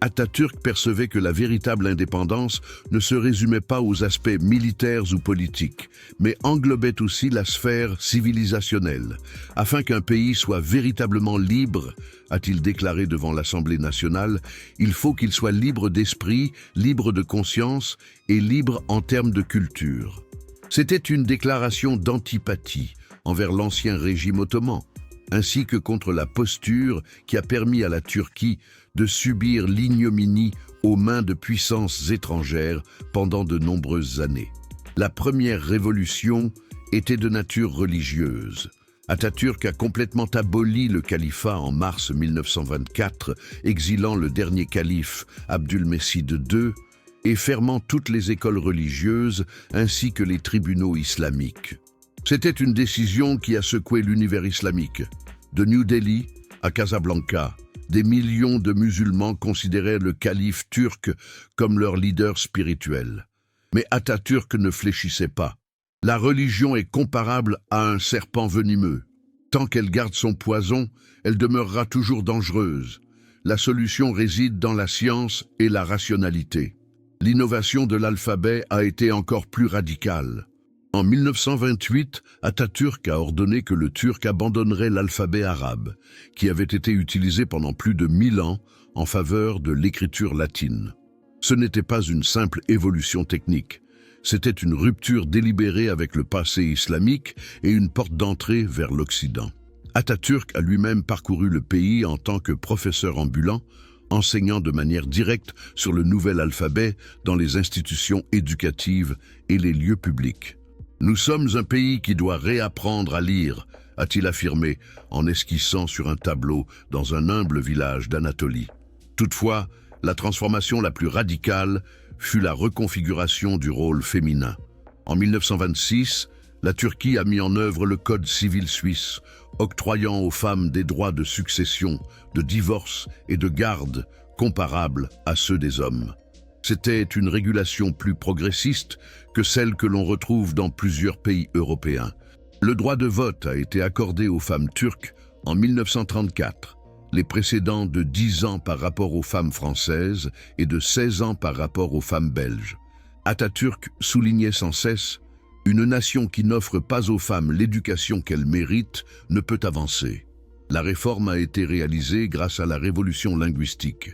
Speaker 1: Atatürk percevait que la véritable indépendance ne se résumait pas aux aspects militaires ou politiques, mais englobait aussi la sphère civilisationnelle. Afin qu'un pays soit véritablement libre, a-t-il déclaré devant l'Assemblée nationale, il faut qu'il soit libre d'esprit, libre de conscience et libre en termes de culture. C'était une déclaration d'antipathie envers l'ancien régime ottoman, ainsi que contre la posture qui a permis à la Turquie de subir l'ignominie aux mains de puissances étrangères pendant de nombreuses années. La première révolution était de nature religieuse. Atatürk a complètement aboli le califat en mars 1924, exilant le dernier calife, Abdülmecid II, et fermant toutes les écoles religieuses ainsi que les tribunaux islamiques. C'était une décision qui a secoué l'univers islamique. De New Delhi à Casablanca, des millions de musulmans considéraient le calife turc comme leur leader spirituel. Mais Atatürk ne fléchissait pas. La religion est comparable à un serpent venimeux. Tant qu'elle garde son poison, elle demeurera toujours dangereuse. La solution réside dans la science et la rationalité. L'innovation de l'alphabet a été encore plus radicale. En 1928, Atatürk a ordonné que le turc abandonnerait l'alphabet arabe, qui avait été utilisé pendant plus de 1000 ans en faveur de l'écriture latine. Ce n'était pas une simple évolution technique, c'était une rupture délibérée avec le passé islamique et une porte d'entrée vers l'Occident. Atatürk a lui-même parcouru le pays en tant que professeur ambulant, enseignant de manière directe sur le nouvel alphabet dans les institutions éducatives et les lieux publics. Nous sommes un pays qui doit réapprendre à lire, a-t-il affirmé en esquissant sur un tableau dans un humble village d'Anatolie. Toutefois, la transformation la plus radicale fut la reconfiguration du rôle féminin. En 1926, la Turquie a mis en œuvre le Code civil suisse, octroyant aux femmes des droits de succession, de divorce et de garde comparables à ceux des hommes. C'était une régulation plus progressiste que celle que l'on retrouve dans plusieurs pays européens. Le droit de vote a été accordé aux femmes turques en 1934. les précédents de 10 ans par rapport aux femmes françaises et de 16 ans par rapport aux femmes belges. Atatürk soulignait sans cesse « Une nation qui n'offre pas aux femmes l'éducation qu'elles méritent ne peut avancer ». La réforme a été réalisée grâce à la révolution linguistique.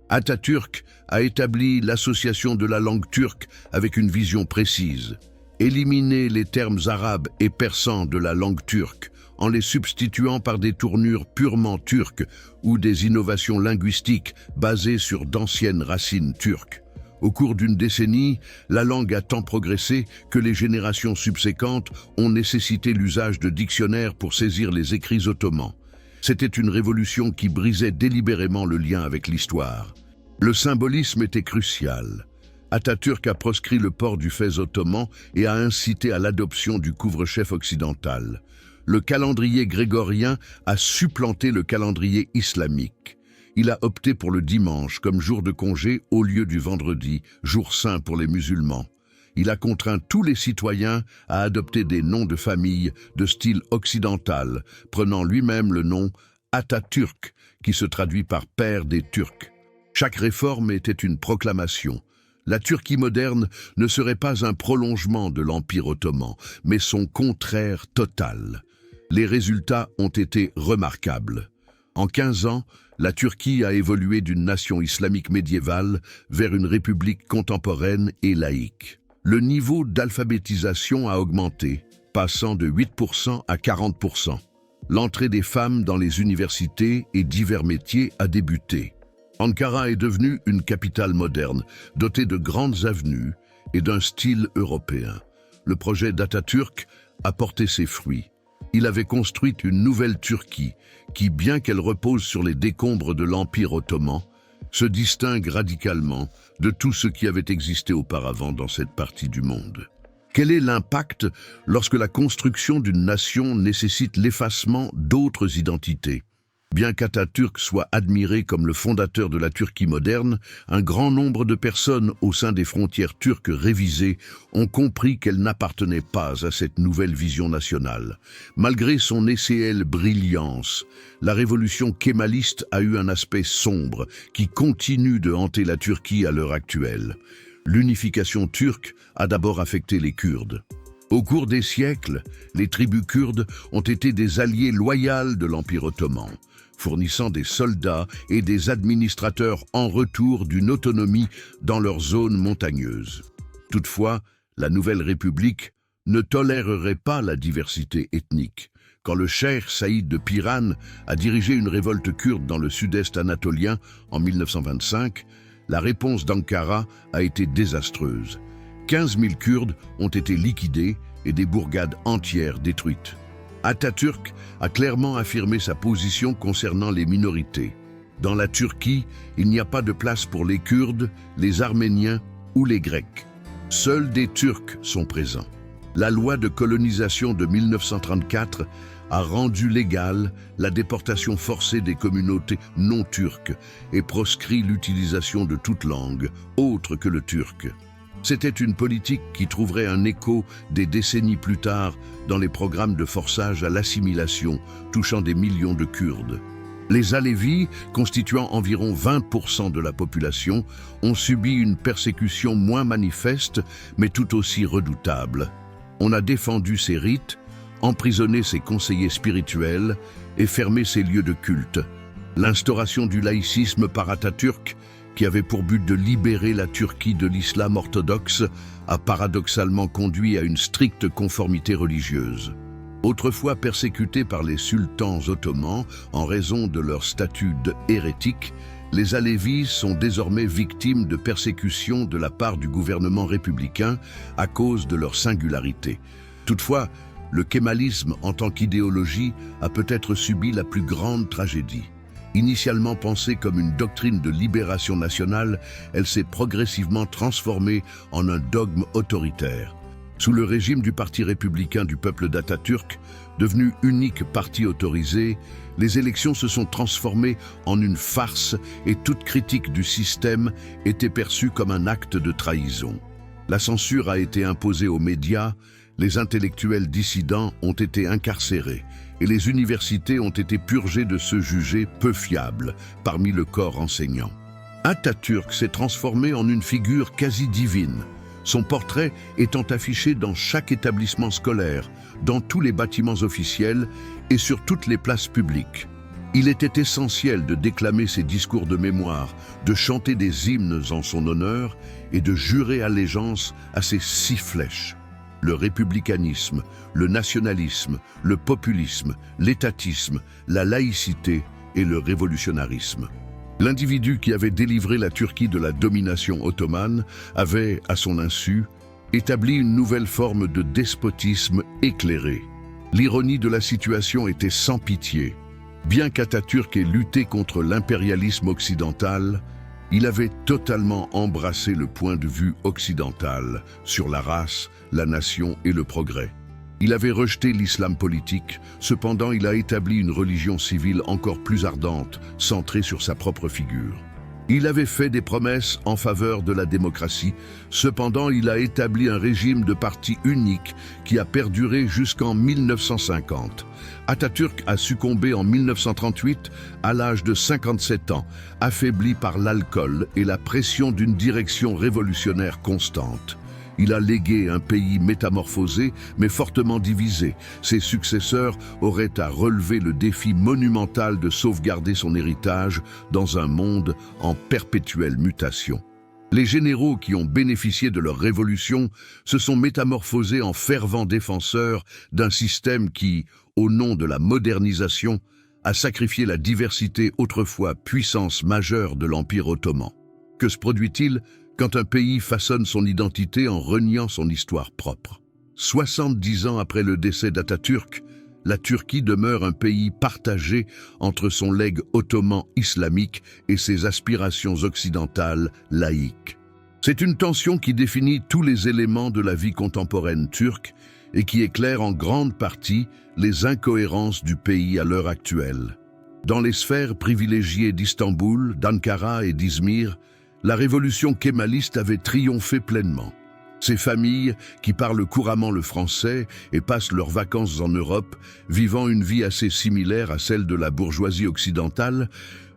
Speaker 1: Atatürk a établi l'association de la langue turque avec une vision précise. Éliminer les termes arabes et persans de la langue turque en les substituant par des tournures purement turques ou des innovations linguistiques basées sur d'anciennes racines turques. Au cours d'une décennie, la langue a tant progressé que les générations subséquentes ont nécessité l'usage de dictionnaires pour saisir les écrits ottomans. C'était une révolution qui brisait délibérément le lien avec l'histoire. Le symbolisme était crucial. Atatürk a proscrit le port du fez ottoman et a incité à l'adoption du couvre-chef occidental. Le calendrier grégorien a supplanté le calendrier islamique. Il a opté pour le dimanche comme jour de congé au lieu du vendredi, jour saint pour les musulmans. Il a contraint tous les citoyens à adopter des noms de famille de style occidental, prenant lui-même le nom Atatürk, qui se traduit par père des Turcs. Chaque réforme était une proclamation. La Turquie moderne ne serait pas un prolongement de l'Empire ottoman, mais son contraire total. Les résultats ont été remarquables. En 15 ans, la Turquie a évolué d'une nation islamique médiévale vers une république contemporaine et laïque. Le niveau d'alphabétisation a augmenté, passant de 8% à 40%. L'entrée des femmes dans les universités et divers métiers a débuté. Ankara est devenue une capitale moderne, dotée de grandes avenues et d'un style européen. Le projet d'Atatürk a porté ses fruits. Il avait construit une nouvelle Turquie qui, bien qu'elle repose sur les décombres de l'Empire ottoman, se distingue radicalement de tout ce qui avait existé auparavant dans cette partie du monde. Quel est l'impact lorsque la construction d'une nation nécessite l'effacement d'autres identités ? Bien qu'Atatürk soit admiré comme le fondateur de la Turquie moderne, un grand nombre de personnes au sein des frontières turques révisées ont compris qu'elle n'appartenait pas à cette nouvelle vision nationale. Malgré son essayelle brillance, la révolution kémaliste a eu un aspect sombre qui continue de hanter la Turquie à l'heure actuelle. L'unification turque a d'abord affecté les Kurdes. Au cours des siècles, les tribus kurdes ont été des alliés loyaux de l'Empire ottoman, fournissant des soldats et des administrateurs en retour d'une autonomie dans leurs zones montagneuses. Toutefois, la nouvelle République ne tolérerait pas la diversité ethnique. Quand le cheikh Saïd de Piran a dirigé une révolte kurde dans le sud-est anatolien en 1925, la réponse d'Ankara a été désastreuse. 15 000 Kurdes ont été liquidés et des bourgades entières détruites. Atatürk a clairement affirmé sa position concernant les minorités. Dans la Turquie, il n'y a pas de place pour les Kurdes, les Arméniens ou les Grecs. Seuls des Turcs sont présents. La loi de colonisation de 1934 a rendu légale la déportation forcée des communautés non turques et proscrit l'utilisation de toute langue autre que le turc. C'était une politique qui trouverait un écho des décennies plus tard dans les programmes de forçage à l'assimilation touchant des millions de Kurdes. Les Alévis, constituant environ 20% de la population, ont subi une persécution moins manifeste mais tout aussi redoutable. On a défendu ces rites, emprisonné ses conseillers spirituels et fermé ses lieux de culte. L'instauration du laïcisme par Atatürk, qui avait pour but de libérer la Turquie de l'islam orthodoxe, a paradoxalement conduit à une stricte conformité religieuse. Autrefois persécutés par les sultans ottomans en raison de leur statut d'hérétiques, les Alévis sont désormais victimes de persécutions de la part du gouvernement républicain à cause de leur singularité. Toutefois, le kémalisme en tant qu'idéologie a peut-être subi la plus grande tragédie. Initialement pensée comme une doctrine de libération nationale, elle s'est progressivement transformée en un dogme autoritaire. Sous le régime du Parti républicain du peuple d'Atatürk, devenu unique parti autorisé, les élections se sont transformées en une farce et toute critique du système était perçue comme un acte de trahison. La censure a été imposée aux médias, Les intellectuels dissidents ont été incarcérés et les universités ont été purgées de ceux jugés peu fiables parmi le corps enseignant. Atatürk s'est transformé en une figure quasi divine, son portrait étant affiché dans chaque établissement scolaire, dans tous les bâtiments officiels et sur toutes les places publiques. Il était essentiel de déclamer ses discours de mémoire, de chanter des hymnes en son honneur et de jurer allégeance à ses 6 flèches. Le républicanisme, le nationalisme, le populisme, l'étatisme, la laïcité et le révolutionnarisme. L'individu qui avait délivré la Turquie de la domination ottomane avait, à son insu, établi une nouvelle forme de despotisme éclairé. L'ironie de la situation était sans pitié. Bien qu'Atatürk ait lutté contre l'impérialisme occidental, il avait totalement embrassé le point de vue occidental sur la race, la nation et le progrès. Il avait rejeté l'islam politique, cependant il a établi une religion civile encore plus ardente, centrée sur sa propre figure. Il avait fait des promesses en faveur de la démocratie, cependant il a établi un régime de parti unique qui a perduré jusqu'en 1950. Atatürk a succombé en 1938 à l'âge de 57 ans, affaibli par l'alcool et la pression d'une direction révolutionnaire constante. Il a légué un pays métamorphosé mais fortement divisé. Ses successeurs auraient à relever le défi monumental de sauvegarder son héritage dans un monde en perpétuelle mutation. Les généraux qui ont bénéficié de leur révolution se sont métamorphosés en fervents défenseurs d'un système qui, au nom de la modernisation, a sacrifié la diversité autrefois puissance majeure de l'Empire ottoman. Que se produit-il quand un pays façonne son identité en reniant son histoire propre? 70 ans après le décès d'Atatürk, la Turquie demeure un pays partagé entre son legs ottoman islamique et ses aspirations occidentales laïques. C'est une tension qui définit tous les éléments de la vie contemporaine turque et qui éclaire en grande partie les incohérences du pays à l'heure actuelle. Dans les sphères privilégiées d'Istanbul, d'Ankara et d'Izmir, la révolution kémaliste avait triomphé pleinement. Ces familles, qui parlent couramment le français et passent leurs vacances en Europe, vivant une vie assez similaire à celle de la bourgeoisie occidentale,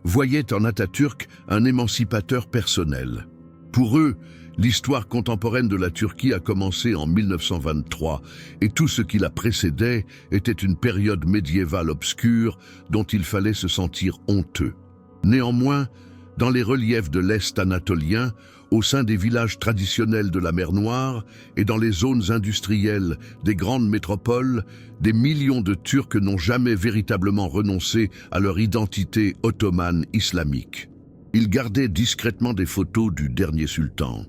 Speaker 1: voyaient en Atatürk un émancipateur personnel. Pour eux, l'histoire contemporaine de la Turquie a commencé en 1923 et tout ce qui la précédait était une période médiévale obscure dont il fallait se sentir honteux. Néanmoins, dans les reliefs de l'Est anatolien, au sein des villages traditionnels de la mer Noire et dans les zones industrielles des grandes métropoles, des millions de Turcs n'ont jamais véritablement renoncé à leur identité ottomane islamique. Ils gardaient discrètement des photos du dernier sultan,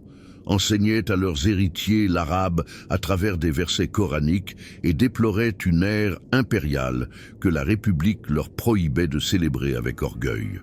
Speaker 1: enseignaient à leurs héritiers l'arabe à travers des versets coraniques et déploraient une ère impériale que la République leur prohibait de célébrer avec orgueil.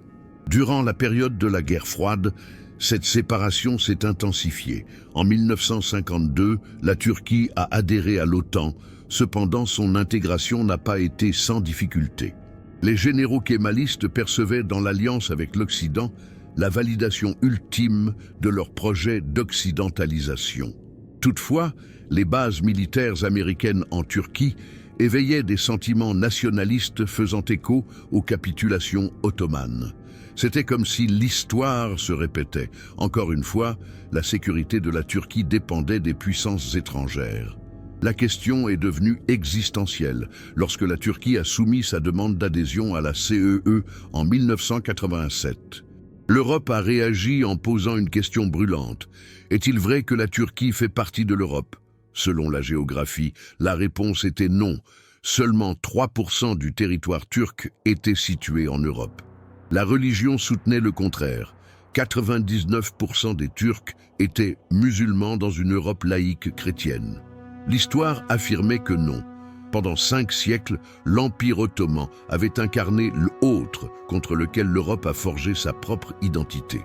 Speaker 1: Durant la période de la guerre froide, cette séparation s'est intensifiée. En 1952, la Turquie a adhéré à l'OTAN, cependant son intégration n'a pas été sans difficulté. Les généraux kémalistes percevaient dans l'alliance avec l'Occident la validation ultime de leur projet d'occidentalisation. Toutefois, les bases militaires américaines en Turquie éveillaient des sentiments nationalistes faisant écho aux capitulations ottomanes. C'était comme si l'histoire se répétait. Encore une fois, la sécurité de la Turquie dépendait des puissances étrangères. La question est devenue existentielle lorsque la Turquie a soumis sa demande d'adhésion à la CEE en 1987. L'Europe a réagi en posant une question brûlante. Est-il vrai que la Turquie fait partie de l'Europe? Selon la géographie, la réponse était non. Seulement 3% du territoire turc était situé en Europe. La religion soutenait le contraire. 99% des Turcs étaient musulmans dans une Europe laïque chrétienne. L'histoire affirmait que non. Pendant 5 siècles, l'Empire ottoman avait incarné l'autre contre lequel l'Europe a forgé sa propre identité.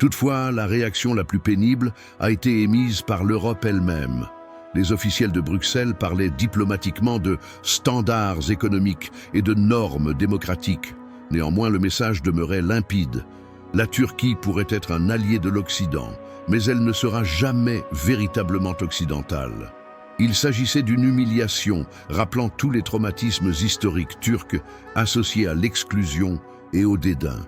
Speaker 1: Toutefois, la réaction la plus pénible a été émise par l'Europe elle-même. Les officiels de Bruxelles parlaient diplomatiquement de standards économiques et de normes démocratiques. Néanmoins, le message demeurait limpide. La Turquie pourrait être un allié de l'Occident, mais elle ne sera jamais véritablement occidentale. Il s'agissait d'une humiliation, rappelant tous les traumatismes historiques turcs associés à l'exclusion et au dédain.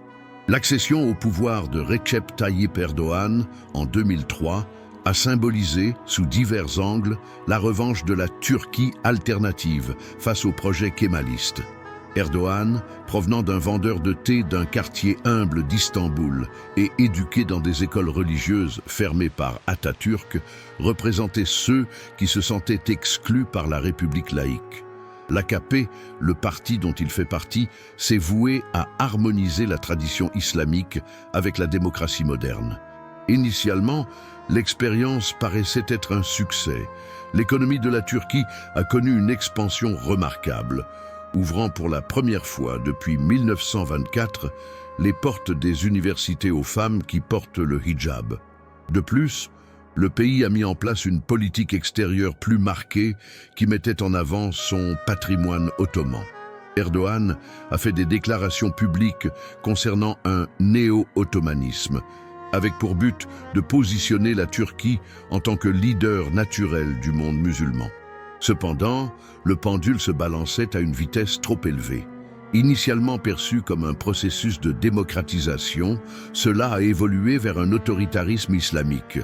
Speaker 1: L'accession au pouvoir de Recep Tayyip Erdoğan en 2003 a symbolisé, sous divers angles, la revanche de la Turquie alternative face au projet kémaliste. Erdoğan, provenant d'un vendeur de thé d'un quartier humble d'Istanbul et éduqué dans des écoles religieuses fermées par Atatürk, représentait ceux qui se sentaient exclus par la République laïque. L'AKP, le parti dont il fait partie, s'est voué à harmoniser la tradition islamique avec la démocratie moderne. Initialement, l'expérience paraissait être un succès. L'économie de la Turquie a connu une expansion remarquable, ouvrant pour la première fois depuis 1924 les portes des universités aux femmes qui portent le hijab. De plus, le pays a mis en place une politique extérieure plus marquée qui mettait en avant son patrimoine ottoman. Erdoğan a fait des déclarations publiques concernant un néo-ottomanisme, avec pour but de positionner la Turquie en tant que leader naturel du monde musulman. Cependant, le pendule se balançait à une vitesse trop élevée. Initialement perçu comme un processus de démocratisation, cela a évolué vers un autoritarisme islamique.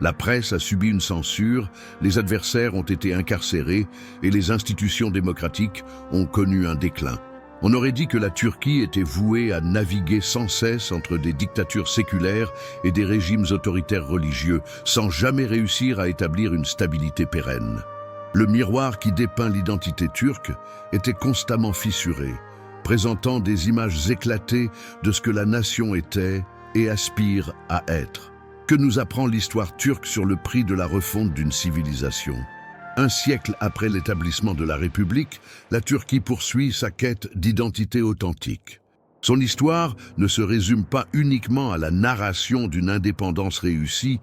Speaker 1: La presse a subi une censure, les adversaires ont été incarcérés et les institutions démocratiques ont connu un déclin. On aurait dit que la Turquie était vouée à naviguer sans cesse entre des dictatures séculaires et des régimes autoritaires religieux, sans jamais réussir à établir une stabilité pérenne. Le miroir qui dépeint l'identité turque était constamment fissuré, présentant des images éclatées de ce que la nation était et aspire à être. Que nous apprend l'histoire turque sur le prix de la refonte d'une civilisation? Un siècle après l'établissement de la République, la Turquie poursuit sa quête d'identité authentique. Son histoire ne se résume pas uniquement à la narration d'une indépendance réussie,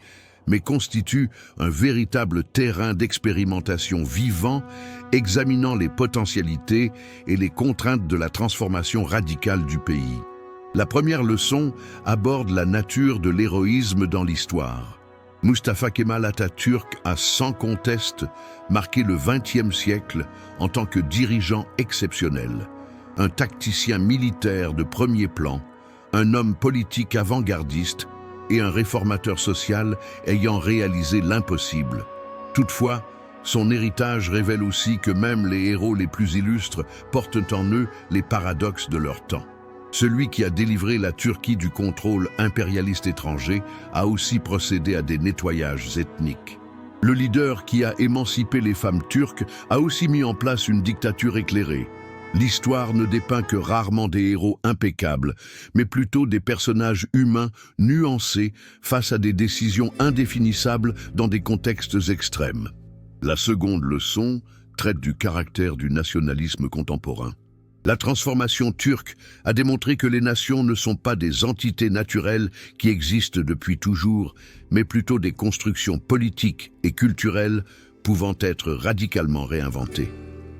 Speaker 1: mais constitue un véritable terrain d'expérimentation vivant, examinant les potentialités et les contraintes de la transformation radicale du pays. La première leçon aborde la nature de l'héroïsme dans l'histoire. Mustafa Kemal Atatürk a sans conteste marqué le XXe siècle en tant que dirigeant exceptionnel, un tacticien militaire de premier plan, un homme politique avant-gardiste et un réformateur social ayant réalisé l'impossible. Toutefois, son héritage révèle aussi que même les héros les plus illustres portent en eux les paradoxes de leur temps. Celui qui a délivré la Turquie du contrôle impérialiste étranger a aussi procédé à des nettoyages ethniques. Le leader qui a émancipé les femmes turques a aussi mis en place une dictature éclairée. L'histoire ne dépeint que rarement des héros impeccables, mais plutôt des personnages humains nuancés face à des décisions indéfinissables dans des contextes extrêmes. La seconde leçon traite du caractère du nationalisme contemporain. La transformation turque a démontré que les nations ne sont pas des entités naturelles qui existent depuis toujours, mais plutôt des constructions politiques et culturelles pouvant être radicalement réinventées.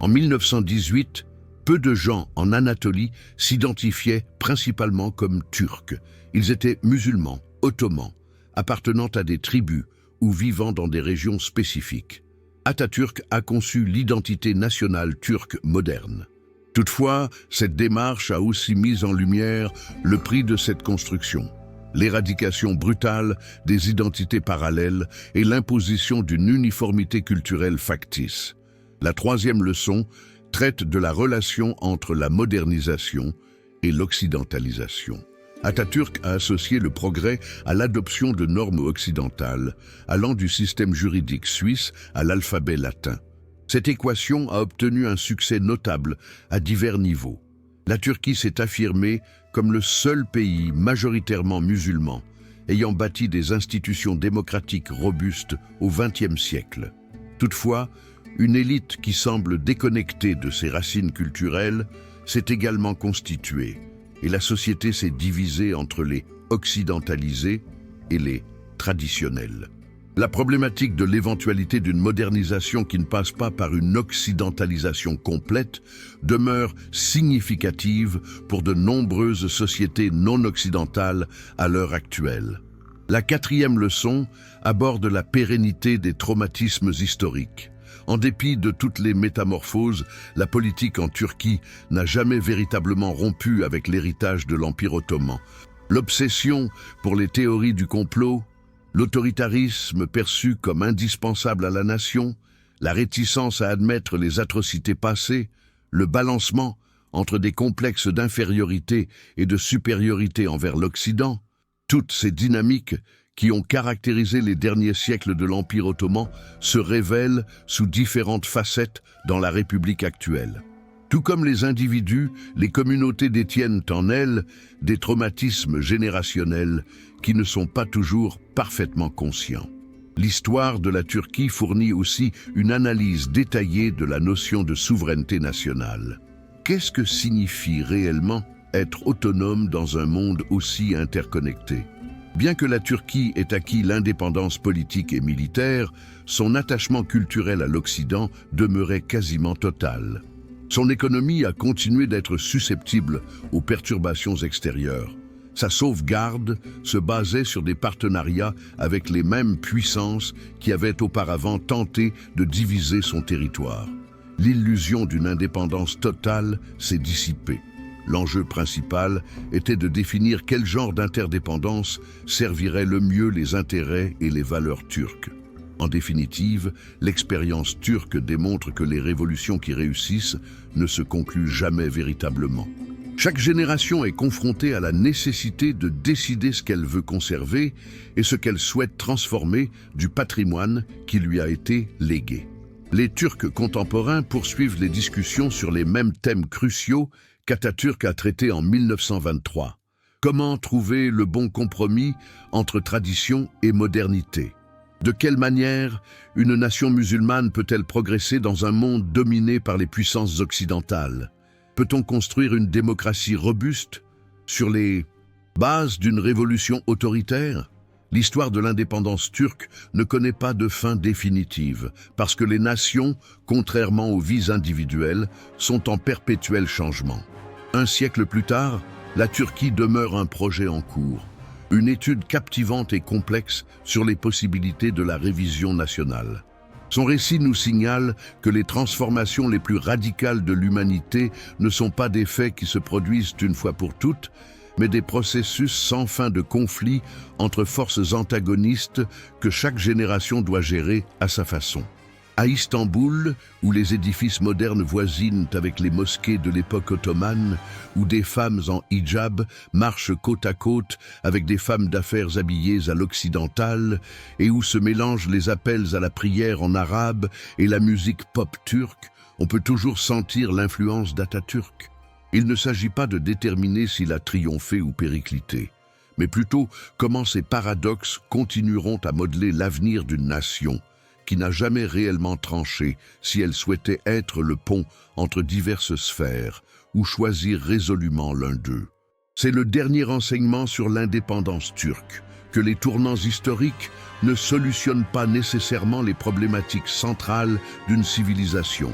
Speaker 1: En 1918, peu de gens en Anatolie s'identifiaient principalement comme Turcs. Ils étaient musulmans, ottomans, appartenant à des tribus ou vivant dans des régions spécifiques. Atatürk a conçu l'identité nationale turque moderne. Toutefois, cette démarche a aussi mis en lumière le prix de cette construction, l'éradication brutale des identités parallèles et l'imposition d'une uniformité culturelle factice. La troisième leçon traite de la relation entre la modernisation et l'occidentalisation. Atatürk a associé le progrès à l'adoption de normes occidentales, allant du système juridique suisse à l'alphabet latin. Cette équation a obtenu un succès notable à divers niveaux. La Turquie s'est affirmée comme le seul pays majoritairement musulman, ayant bâti des institutions démocratiques robustes au XXe siècle. Toutefois, une élite qui semble déconnectée de ses racines culturelles s'est également constituée, et la société s'est divisée entre les occidentalisés et les traditionnels. La problématique de l'éventualité d'une modernisation qui ne passe pas par une occidentalisation complète demeure significative pour de nombreuses sociétés non occidentales à l'heure actuelle. La quatrième leçon aborde la pérennité des traumatismes historiques. En dépit de toutes les métamorphoses, la politique en Turquie n'a jamais véritablement rompu avec l'héritage de l'Empire ottoman. L'obsession pour les théories du complot, l'autoritarisme perçu comme indispensable à la nation, la réticence à admettre les atrocités passées, le balancement entre des complexes d'infériorité et de supériorité envers l'Occident, toutes ces dynamiques qui ont caractérisé les derniers siècles de l'Empire ottoman se révèlent sous différentes facettes dans la République actuelle. Tout comme les individus, les communautés détiennent en elles des traumatismes générationnels qui ne sont pas toujours parfaitement conscients. L'histoire de la Turquie fournit aussi une analyse détaillée de la notion de souveraineté nationale. Qu'est-ce que signifie réellement être autonome dans un monde aussi interconnecté ? Bien que la Turquie ait acquis l'indépendance politique et militaire, son attachement culturel à l'Occident demeurait quasiment total. Son économie a continué d'être susceptible aux perturbations extérieures. Sa sauvegarde se basait sur des partenariats avec les mêmes puissances qui avaient auparavant tenté de diviser son territoire. L'illusion d'une indépendance totale s'est dissipée. L'enjeu principal était de définir quel genre d'interdépendance servirait le mieux les intérêts et les valeurs turques. En définitive, l'expérience turque démontre que les révolutions qui réussissent ne se concluent jamais véritablement. Chaque génération est confrontée à la nécessité de décider ce qu'elle veut conserver et ce qu'elle souhaite transformer du patrimoine qui lui a été légué. Les Turcs contemporains poursuivent les discussions sur les mêmes thèmes cruciaux qu'Atatürk a traités en 1923. Comment trouver le bon compromis entre tradition et modernité ? De quelle manière une nation musulmane peut-elle progresser dans un monde dominé par les puissances occidentales ? Peut-on construire une démocratie robuste sur les bases d'une révolution autoritaire ? L'histoire de l'indépendance turque ne connaît pas de fin définitive, parce que les nations, contrairement aux vies individuelles, sont en perpétuel changement. Un siècle plus tard, la Turquie demeure un projet en cours, une étude captivante et complexe sur les possibilités de la révision nationale. Son récit nous signale que les transformations les plus radicales de l'humanité ne sont pas des faits qui se produisent une fois pour toutes, mais des processus sans fin de conflits entre forces antagonistes que chaque génération doit gérer à sa façon. À Istanbul, où les édifices modernes voisinent avec les mosquées de l'époque ottomane, où des femmes en hijab marchent côte à côte avec des femmes d'affaires habillées à l'occidentale, et où se mélangent les appels à la prière en arabe et la musique pop turque, on peut toujours sentir l'influence d'Atatürk. Il ne s'agit pas de déterminer s'il a triomphé ou périclité, mais plutôt comment ces paradoxes continueront à modeler l'avenir d'une nation qui n'a jamais réellement tranché si elle souhaitait être le pont entre diverses sphères ou choisir résolument l'un d'eux. C'est le dernier enseignement sur l'indépendance turque, que les tournants historiques ne solutionnent pas nécessairement les problématiques centrales d'une civilisation,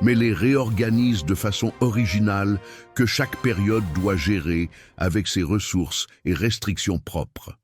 Speaker 1: mais les réorganisent de façon originale que chaque période doit gérer avec ses ressources et restrictions propres.